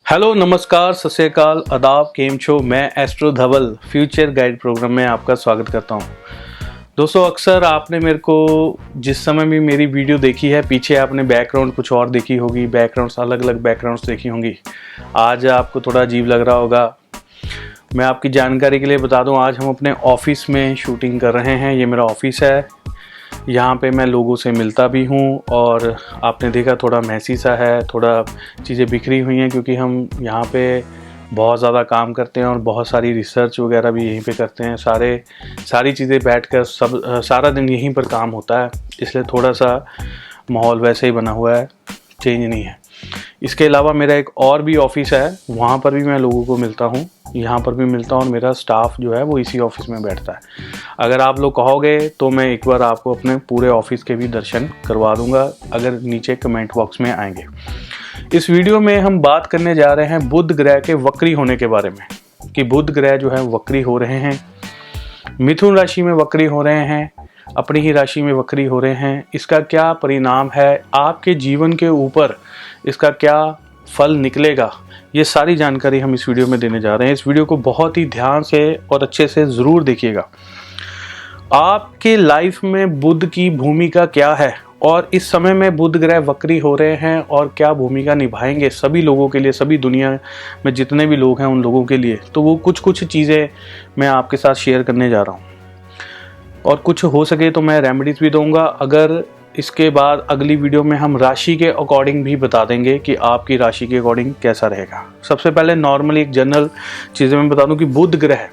Hello, नमस्कार, सत श्री अकाल, आदाब, केम छो। मैं एस्ट्रो धवल फ्यूचर गाइड प्रोग्राम में आपका स्वागत करता हूं। दोस्तों, अक्सर आपने मेरे को जिस समय भी मेरी वीडियो देखी है, पीछे आपने बैकग्राउंड कुछ और देखी होगी, बैकग्राउंड्स अलग अलग बैकग्राउंड्स देखी होंगी। आज आपको थोड़ा अजीब लग रहा होगा। मैं आपकी जानकारी के लिए बता दूं, आज हम अपने ऑफिस में शूटिंग कर रहे हैं। ये मेरा ऑफिस है। यहाँ पे मैं लोगों से मिलता भी हूँ और आपने देखा थोड़ा मैसी सा है, थोड़ा चीज़ें बिखरी हुई हैं क्योंकि हम यहाँ पे बहुत ज़्यादा काम करते हैं और बहुत सारी रिसर्च वगैरह भी यहीं पे करते हैं। सारी चीज़ें बैठकर सारा दिन यहीं पर काम होता है, इसलिए थोड़ा सा माहौल वैसे ही बना हुआ है, चेंज नहीं है। इसके अलावा मेरा एक और भी ऑफिस है, वहाँ पर भी मैं लोगों को मिलता हूँ, यहाँ पर भी मिलता हूँ और मेरा स्टाफ जो है वो इसी ऑफिस में बैठता है। अगर आप लोग कहोगे तो मैं एक बार आपको अपने पूरे ऑफिस के भी दर्शन करवा दूंगा, अगर नीचे कमेंट बॉक्स में आएंगे। इस वीडियो में हम बात करने जा रहे हैं बुध ग्रह के वक्री होने के बारे में, कि बुध ग्रह जो है वक्री हो रहे हैं, मिथुन राशि में वक्री हो रहे हैं, अपनी ही राशि में वक्री हो रहे हैं। इसका क्या परिणाम है, आपके जीवन के ऊपर इसका क्या फल निकलेगा, ये सारी जानकारी हम इस वीडियो में देने जा रहे हैं। इस वीडियो को बहुत ही ध्यान से और अच्छे से ज़रूर देखिएगा। आपके लाइफ में बुध की भूमिका क्या है और इस समय में बुध ग्रह वक्री हो रहे हैं और क्या भूमिका निभाएंगे सभी लोगों के लिए, सभी दुनिया में जितने भी लोग हैं उन लोगों के लिए। तो वो कुछ चीज़ें मैं आपके साथ शेयर करने जा रहा हूँ और कुछ हो सके तो मैं रेमेडीज भी दूंगा। अगर इसके बाद अगली वीडियो में हम राशि के अकॉर्डिंग भी बता देंगे कि आपकी राशि के अकॉर्डिंग कैसा रहेगा। सबसे पहले नॉर्मली एक जनरल चीज़ें मैं बता दूं कि बुध ग्रह,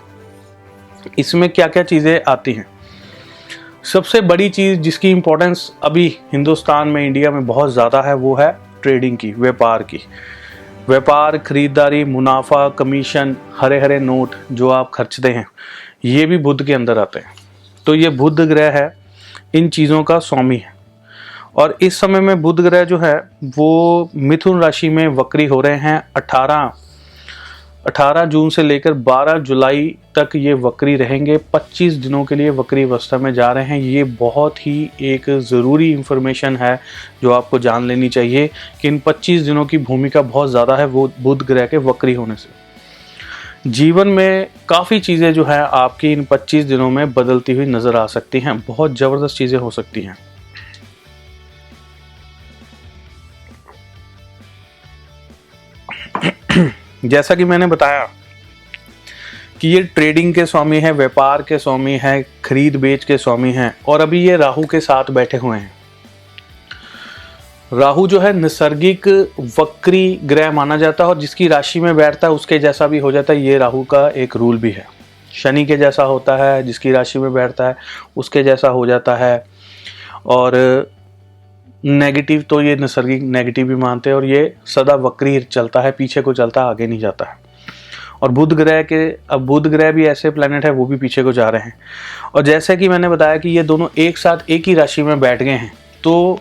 इसमें क्या क्या चीज़ें आती हैं। सबसे बड़ी चीज़ जिसकी इम्पोर्टेंस अभी हिंदुस्तान में, इंडिया में बहुत ज़्यादा है, वो है ट्रेडिंग की, व्यापार की। व्यापार, खरीदारी, मुनाफा, कमीशन, हरे हरे नोट जो आप खर्चते हैं, ये भी बुध के अंदर आते हैं। तो ये बुध ग्रह है, इन चीज़ों का स्वामी है। और इस समय में बुध ग्रह जो है वो मिथुन राशि में वक्री हो रहे हैं। 18 जून से लेकर 12 जुलाई तक ये वक्री रहेंगे। 25 दिनों के लिए वक्री अवस्था में जा रहे हैं। ये बहुत ही एक ज़रूरी इंफॉर्मेशन है जो आपको जान लेनी चाहिए कि इन 25 दिनों की भूमिका बहुत ज़्यादा है वो बुध ग्रह के वक्री होने से। जीवन में काफ़ी चीज़ें जो है आपकी इन 25 दिनों में बदलती हुई नज़र आ सकती हैं। बहुत ज़बरदस्त चीज़ें हो सकती हैं। जैसा कि मैंने बताया कि ये ट्रेडिंग के स्वामी है, व्यापार के स्वामी है, खरीद बेच के स्वामी हैं और अभी ये राहु के साथ बैठे हुए हैं। राहु जो है नैसर्गिक वक्री ग्रह माना जाता है और जिसकी राशि में बैठता है उसके जैसा भी हो जाता है। ये राहु का एक रूल भी है। शनि के जैसा होता है, जिसकी राशि में बैठता है उसके जैसा हो जाता है। और नेगेटिव तो ये नैसर्गिक नेगेटिव भी मानते हैं और ये सदा वक्री चलता है, पीछे को चलता है, आगे नहीं जाता है। और बुध ग्रह भी ऐसे प्लैनेट है, वो भी पीछे को जा रहे हैं। और जैसे कि मैंने बताया कि ये दोनों एक साथ एक ही राशि में बैठ गए हैं, तो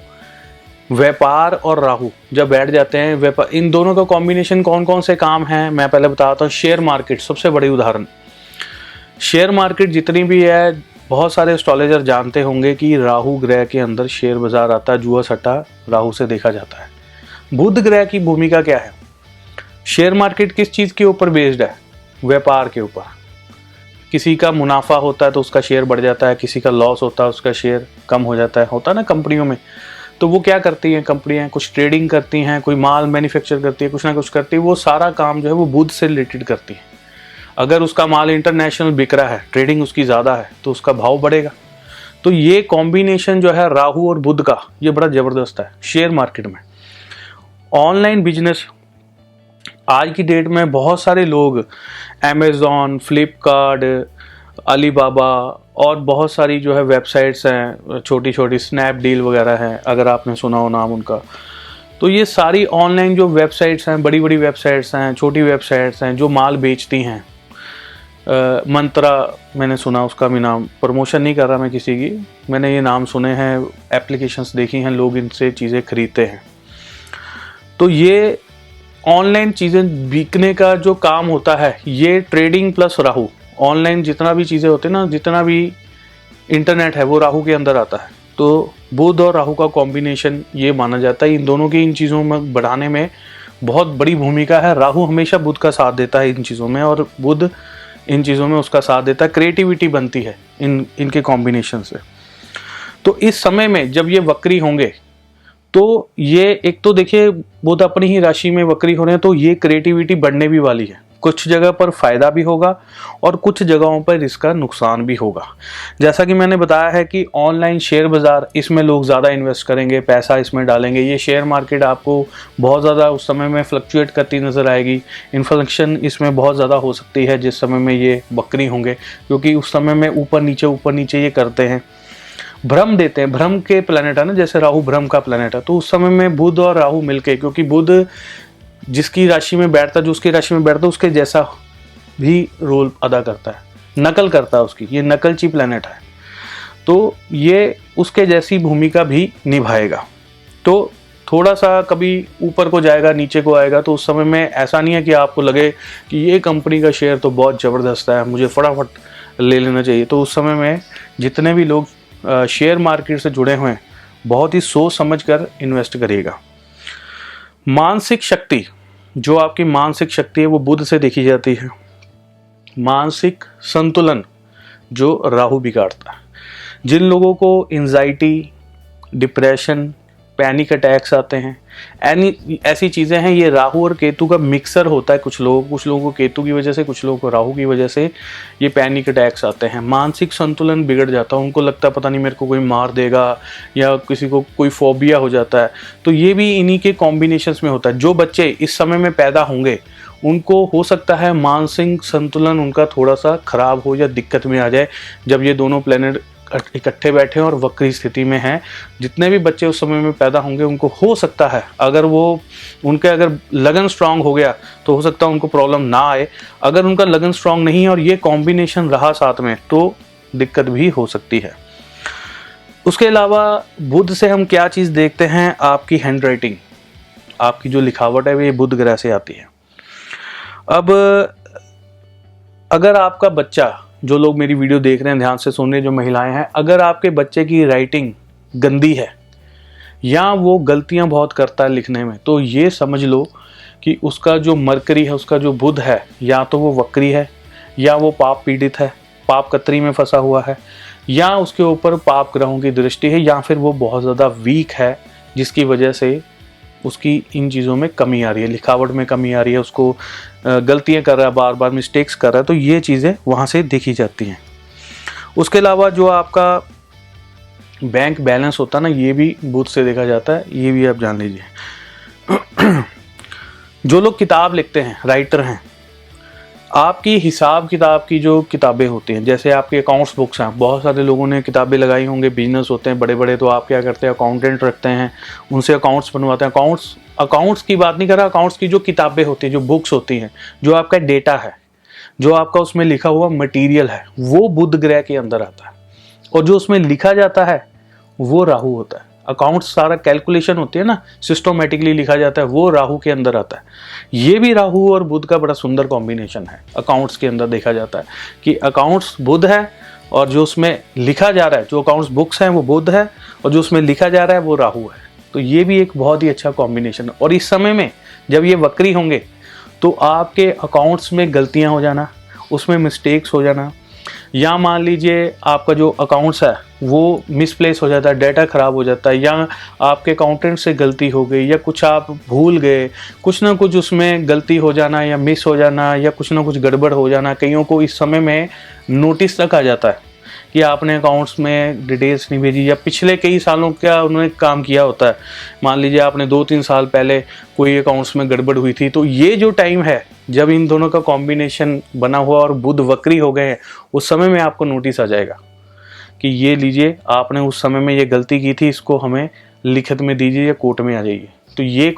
व्यापार और राहु जब बैठ जाते हैं, व्यापार, इन दोनों का कॉम्बिनेशन कौन कौन से काम हैं मैं पहले बताता हूँ। शेयर मार्केट सबसे बड़ी उदाहरण। शेयर मार्केट जितनी भी है, बहुत सारे एस्ट्रोलॉजर जानते होंगे कि राहु ग्रह के अंदर शेयर बाजार आता है, जुआ सट्टा राहु से देखा जाता है। बुध ग्रह की भूमिका क्या है? शेयर मार्केट किस चीज़ के ऊपर बेस्ड है? व्यापार के ऊपर। किसी का मुनाफा होता है तो उसका शेयर बढ़ जाता है, किसी का लॉस होता है उसका शेयर कम हो जाता है। होता है ना कंपनियों में। तो वो क्या करती हैं कंपनियां? कुछ ट्रेडिंग करती हैं, कोई माल मैन्युफैक्चर करती है, कुछ ना कुछ करती है। वो सारा काम जो है वो बुध से रिलेटेड करती है। अगर उसका माल इंटरनेशनल बिक रहा है, ट्रेडिंग उसकी ज़्यादा है, तो उसका भाव बढ़ेगा। तो ये कॉम्बिनेशन जो है राहु और बुध का, ये बड़ा ज़बरदस्त है शेयर मार्केट में। ऑनलाइन बिजनेस, आज की डेट में बहुत सारे लोग अमेज़ॉन, फ्लिपकार्ट, अलीबाबा और बहुत सारी जो है वेबसाइट्स हैं, छोटी छोटी स्नैपडील वगैरह हैं, अगर आपने सुना हो नाम उनका। तो ये सारी ऑनलाइन जो वेबसाइट्स हैं, बड़ी बड़ी वेबसाइट्स हैं, छोटी वेबसाइट्स हैं जो माल बेचती हैं। मंत्रा मैंने सुना, उसका भी नाम, प्रमोशन नहीं कर रहा मैं किसी की, मैंने ये नाम सुने हैं, एप्लीकेशंस देखी हैं, लोग इनसे चीज़ें खरीदते हैं। तो ये ऑनलाइन चीज़ें बिकने का जो काम होता है, ये ट्रेडिंग प्लस राहु, ऑनलाइन जितना भी चीज़ें होती है ना, जितना भी इंटरनेट है वो राहु के अंदर आता है। तो बुध और राहु का कॉम्बिनेशन ये माना जाता है। इन दोनों की इन चीज़ों में बढ़ाने में बहुत बड़ी भूमिका है। राहु हमेशा बुध का साथ देता है इन चीज़ों में, और बुध इन चीज़ों में उसका साथ देता है। क्रिएटिविटी बनती है इनके कॉम्बिनेशन से। तो इस समय में जब ये वक्री होंगे तो ये एक तो देखिए बुध अपनी ही राशि में वक्री हो रहे हैं, तो ये क्रिएटिविटी बढ़ने भी वाली है। कुछ जगह पर फायदा भी होगा और कुछ जगहों पर इसका नुकसान भी होगा। जैसा कि मैंने बताया है कि ऑनलाइन शेयर बाज़ार, इसमें लोग ज़्यादा इन्वेस्ट करेंगे, पैसा इसमें डालेंगे। ये शेयर मार्केट आपको बहुत ज़्यादा उस समय में फ्लक्चुएट करती नज़र आएगी। इन्फ्लेशन इसमें बहुत ज़्यादा हो सकती है जिस समय में ये वक्री होंगे, क्योंकि उस समय में ऊपर नीचे ये करते हैं, भ्रम देते हैं। भ्रम के प्लैनेट है ना, जैसे राहु भ्रम का प्लैनेट है। तो उस समय में बुध और राहु मिलके, क्योंकि बुध जिसकी राशि में बैठता है, जो उसकी राशि में बैठता है, उसके जैसा भी रोल अदा करता है, नकल करता है उसकी। ये नकलची प्लैनेट है, तो ये उसके जैसी भूमिका भी निभाएगा। तो थोड़ा सा कभी ऊपर को जाएगा, नीचे को आएगा, तो उस समय में ऐसा नहीं है कि आपको लगे कि ये कंपनी का शेयर तो बहुत ज़बरदस्त है, मुझे फटाफट ले लेना चाहिए। तो उस समय में जितने भी लोग शेयर मार्केट से जुड़े हुए हैं, बहुत ही सोच समझ कर इन्वेस्ट करिएगा। मानसिक शक्ति, जो आपकी मानसिक शक्ति है वो बुध से देखी जाती है। मानसिक संतुलन जो राहु बिगाड़ता है। जिन लोगों को एंजाइटी, डिप्रेशन, पैनिक अटैक्स आते हैं, ऐसी चीज़ें हैं, ये राहु और केतु का मिक्सर होता है। कुछ लोगों को केतु की वजह से, कुछ लोगों को राहु की वजह से ये पैनिक अटैक्स आते हैं। मानसिक संतुलन बिगड़ जाता है, उनको लगता है पता नहीं मेरे को कोई मार देगा, या किसी को कोई फोबिया हो जाता है। तो ये भी इन्हीं के कॉम्बिनेशंस में होता है। जो बच्चे इस समय में पैदा होंगे उनको हो सकता है मानसिक संतुलन उनका थोड़ा सा खराब हो या दिक्कत में आ जाए, जब ये दोनों प्लैनेट इकट्ठे बैठे हैं और वक्री स्थिति में हैं। जितने भी बच्चे उस समय में पैदा होंगे उनको हो सकता है, अगर लगन स्ट्रांग हो गया तो हो सकता है उनको प्रॉब्लम ना आए। अगर उनका लगन स्ट्रांग नहीं है और ये कॉम्बिनेशन रहा साथ में, तो दिक्कत भी हो सकती है। उसके अलावा बुध से हम क्या चीज़ देखते हैं, आपकी हैंड राइटिंग, आपकी जो लिखावट है वो ये बुध ग्रह से आती है। अब अगर आपका बच्चा, जो लोग मेरी वीडियो देख रहे हैं ध्यान से सुन रहे, जो महिलाएं हैं, अगर आपके बच्चे की राइटिंग गंदी है या वो गलतियां बहुत करता है लिखने में, तो ये समझ लो कि उसका जो मरकरी है, उसका जो बुध है, या तो वो वक्री है, या वो पाप पीड़ित है, पाप कतरी में फंसा हुआ है, या उसके ऊपर पाप ग्रहों की दृष्टि है, या फिर वो बहुत ज़्यादा वीक है जिसकी वजह से उसकी इन चीज़ों में कमी आ रही है, लिखावट में कमी आ रही है, उसको गलतियां कर रहा है, बार बार मिस्टेक्स कर रहा है। तो ये चीज़ें वहाँ से देखी जाती हैं। उसके अलावा जो आपका बैंक बैलेंस होता है ना, ये भी बुध से देखा जाता है, ये भी आप जान लीजिए। जो लोग किताब लिखते हैं, राइटर हैं, आपकी हिसाब किताब की जो किताबें होती हैं, जैसे आपके अकाउंट्स बुक्स हैं, बहुत सारे लोगों ने किताबें लगाई होंगे, बिजनेस होते हैं बड़े बड़े, तो आप क्या करते हैं, अकाउंटेंट रखते हैं, उनसे अकाउंट्स बनवाते हैं। अकाउंट्स की बात नहीं कर रहा, अकाउंट्स की जो किताबें होती हैं, जो बुक्स होती हैं, जो आपका डेटा है, जो आपका उसमें लिखा हुआ मटीरियल है, वो बुध ग्रह के अंदर आता है। और जो उसमें लिखा जाता है वो राहु होता है। अकाउंट्स सारा कैलकुलेशन होती है ना, सिस्टोमेटिकली लिखा जाता है, वो राहु के अंदर आता है। ये भी राहु और बुध का बड़ा सुंदर कॉम्बिनेशन है। अकाउंट्स के अंदर देखा जाता है कि अकाउंट्स बुध है, और जो उसमें लिखा जा रहा है, जो अकाउंट्स बुक्स हैं वो बुध है, और जो उसमें लिखा जा रहा है वो राहु है। तो ये भी एक बहुत ही अच्छा कॉम्बिनेशन है। और इस समय में जब ये वक्री होंगे तो आपके अकाउंट्स में गलतियां हो जाना, उसमें मिस्टेक्स हो जाना, या मान लीजिए आपका जो अकाउंट्स है वो मिसप्लेस हो जाता है, डाटा ख़राब हो जाता है, या आपके अकाउंटेंट से गलती हो गई, या कुछ आप भूल गए, कुछ ना कुछ उसमें गलती हो जाना, या मिस हो जाना, या कुछ ना कुछ गड़बड़ हो जाना। कईयों को इस समय में नोटिस तक आ जाता है कि आपने अकाउंट्स में डिटेल्स नहीं भेजी, या पिछले कई सालों का उन्होंने काम किया होता है। मान लीजिए आपने 2-3 साल पहले कोई अकाउंट्स में गड़बड़ हुई थी, तो ये जो टाइम है जब इन दोनों का कॉम्बिनेशन बना हुआ और बुध वक्री हो गए हैं, उस समय में आपको नोटिस आ जाएगा कि ये लीजिए, आपने उस समय में ये गलती की थी, इसको हमें लिखित में दीजिए या कोर्ट में आ जाइए। तो ये